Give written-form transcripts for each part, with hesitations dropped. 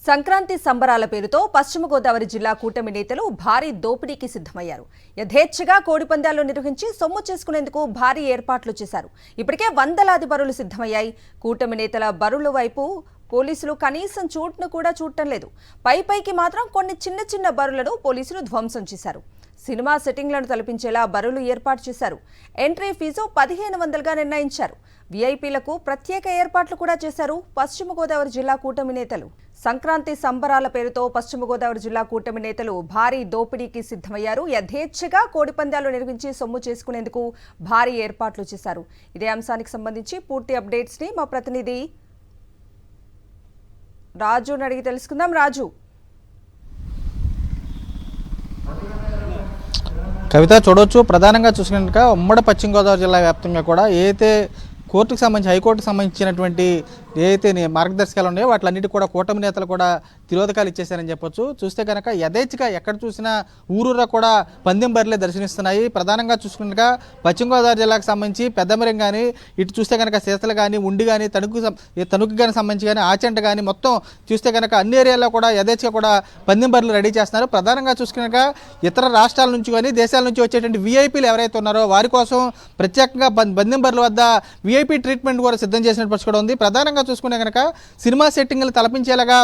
సంక్రాంతి సంబరాల పేరుతో పశ్చిమ గోదావరి జిల్లా కూటమి నేతలు భారీ దోపిడీకి సిద్ధమయ్యారు. యథేచ్ఛగా కోడిపందాలు నిర్వహించి సొమ్ము చేసుకునేందుకు భారీ ఏర్పాట్లు చేశారు. ఇప్పటికే వందలాది బరులు సిద్ధమయ్యాయి. కూటమి నేతల బరుల వైపు పోలీసులు కనీసం చూట్ను కూడా చూడటం లేదు. పైకి మాత్రం కొన్ని చిన్న చిన్న బరులను పోలీసులు ధ్వంసం చేశారు. సినిమా సెట్టింగ్లను తలపించేలా బరులు ఏర్పాటు చేశారు. ఎంట్రీ ఫీజు 1500గా నిర్ణయించారు. వీఐపీలకు ప్రత్యేక ఏర్పాట్లు కూడా చేశారు పశ్చిమ గోదావరి జిల్లా కూటమి నేతలు. సంక్రాంతి సంబరాల పేరుతో పశ్చిమ గోదావరి జిల్లా కూటమి నేతలు భారీ దోపిడీకి సిద్ధమయ్యారు. యథేచ్ఛగా కోడిపందాలు నిర్వహించి సొమ్ము చేసుకునేందుకు భారీ ఏర్పాట్లు చేశారు. ఇదే అంశానికి సంబంధించి పూర్తి అప్డేట్స్ ని మా ప్రతినిధి రాజుని అడిగి తెలుసుకుందాం. రాజు, కవిత చూడవచ్చు, ప్రధానంగా చూసుకున్నట్టుగా ఉమ్మడి పశ్చిమ గోదావరి జిల్లా వ్యాప్తంగా కూడా ఏదైతే కోర్టుకు సంబంధించి హైకోర్టుకు సంబంధించినటువంటి ఏదైతే మార్గదర్శకాలు ఉన్నాయో వాటిలన్నిటి కూడా కూటమి నేతలు కూడా తిరోధకాలు ఇచ్చేశారని చెప్పొచ్చు. చూస్తే కనుక యథేచ్ఛగా ఎక్కడ చూసినా ఊరూరా కూడా పందెం బరిలే దర్శనిస్తున్నాయి. ప్రధానంగా చూసుకున్నట్టుగా పశ్చిమ గోదావరి జిల్లాకు సంబంధించి పెద్దమరం కానీ, ఇటు చూస్తే కనుక సీతలు కానీ, ఉండి కానీ, తణుకు కానీ సంబంధించి కానీ, ఆచంట కానీ మొత్తం చూస్తే కనుక అన్ని ఏరియాల్లో కూడా యథేచ్ఛగా కూడా పందెం బరిలు రెడీ చేస్తున్నారు. ప్రధానంగా చూసుకున్నాక ఇతర రాష్ట్రాల నుంచి కానీ దేశాల నుంచి వచ్చేటువంటి వీఐపీలు ఎవరైతే ఉన్నారో వారి కోసం ప్రత్యేకంగా పందెం బరుల వద్ద వీఐపీ ట్రీట్మెంట్ కూడా సిద్ధం చేసినట్టు పరిస్థితి కూడా ఉంది. ప్రధానంగా చూసుకునే కనుక సినిమా సెట్టింగ్లు తలపించేలాగా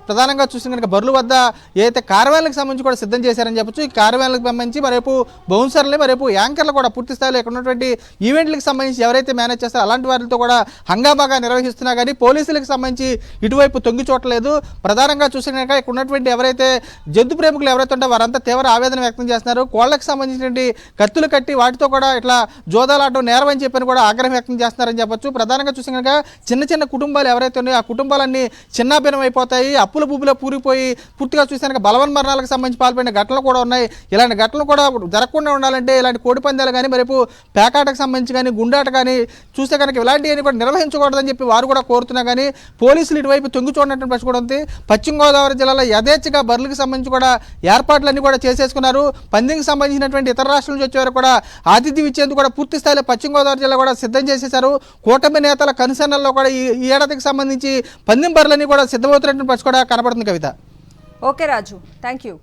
ప్రధానంగా చూసిన కనుక బరుల వద్ద ఏదైతే కార్వాన్లకు సంబంధించి కూడా సిద్ధం చేశారని చెప్పొచ్చు. ఈ కార్వాన్లకు సంబంధించి మరేపు బౌన్సర్లు, మరేపు యాంకర్లు కూడా పూర్తి స్థాయిలో ఇక్కడ ఉన్నటువంటి ఈవెంట్లకు సంబంధించి ఎవరైతే మేనేజ్ చేస్తారో అలాంటి వారితో కూడా హంగామాగా నిర్వహిస్తున్నా కానీ పోలీసులకు సంబంధించి ఇటువైపు తొంగి చూడలేదు. ప్రధానంగా చూసిన కనుక ఇక్కడ ఉన్నటువంటి ఎవరైతే జంతు ప్రేమికులు ఎవరైతే ఉంటారో వారంతా తీవ్ర ఆవేదన వ్యక్తం చేస్తున్నారు. కోళ్లకు సంబంధించినటువంటి కత్తులు కట్టి వాటితో కూడా ఇట్లా జోదాలాడడం నేరం అని చెప్పని కూడా ఆగ్రహం వ్యక్తం చేస్తున్నారని చెప్పొచ్చు. ప్రధానంగా చూసిన కనుక చిన్న చిన్న కుటుంబాలు ఎవరైతే ఉన్నాయో ఆ కుటుంబాలన్నీ చిన్నాభిన్నం అయిపోతాయి. అప్పుల భూమిలో పూరిపోయి పూర్తిగా చూసాక బలవన్ మరణాలకు సంబంధించి పాల్పడిన ఘటనలు కూడా ఉన్నాయి. ఇలాంటి ఘటనలు కూడా జరగకుండా ఉండాలంటే ఇలాంటి కోడిపందాలు కానీ, మరేపు పేకాటకు సంబంధించి కానీ, గుండాట కానీ చూస్తే కనుక ఇలాంటివన్నీ కూడా నిర్వహించకూడదని చెప్పి వారు కూడా కోరుతున్నా కానీ పోలీసులు ఇటువైపు తొంగి చూడనటువంటి పరిస్థితి కూడా ఉంది. పశ్చిమ గోదావరి జిల్లాలో యథేచ్ఛగా బరులకు సంబంధించి కూడా ఏర్పాట్లన్నీ కూడా చేసేసుకున్నారు. పందెంకి సంబంధించినటువంటి ఇతర రాష్ట్రాల నుంచి వచ్చేవారు కూడా ఆతిథ్యం ఇచ్చేందుకు కూడా పూర్తి స్థాయిలో పశ్చిమ గోదావరి జిల్లా కూడా సిద్ధం చేసేశారు. కూటమి నేతల కన్సర్న్లలో కూడా ఈ ఏడాదికి సంబంధించి పందెం బరులన్నీ కూడా సిద్ధమవుతున్నటువంటి పరిస్థితి కూడా కనబడుతుంది. Kavitha. Okay Raju, thank you.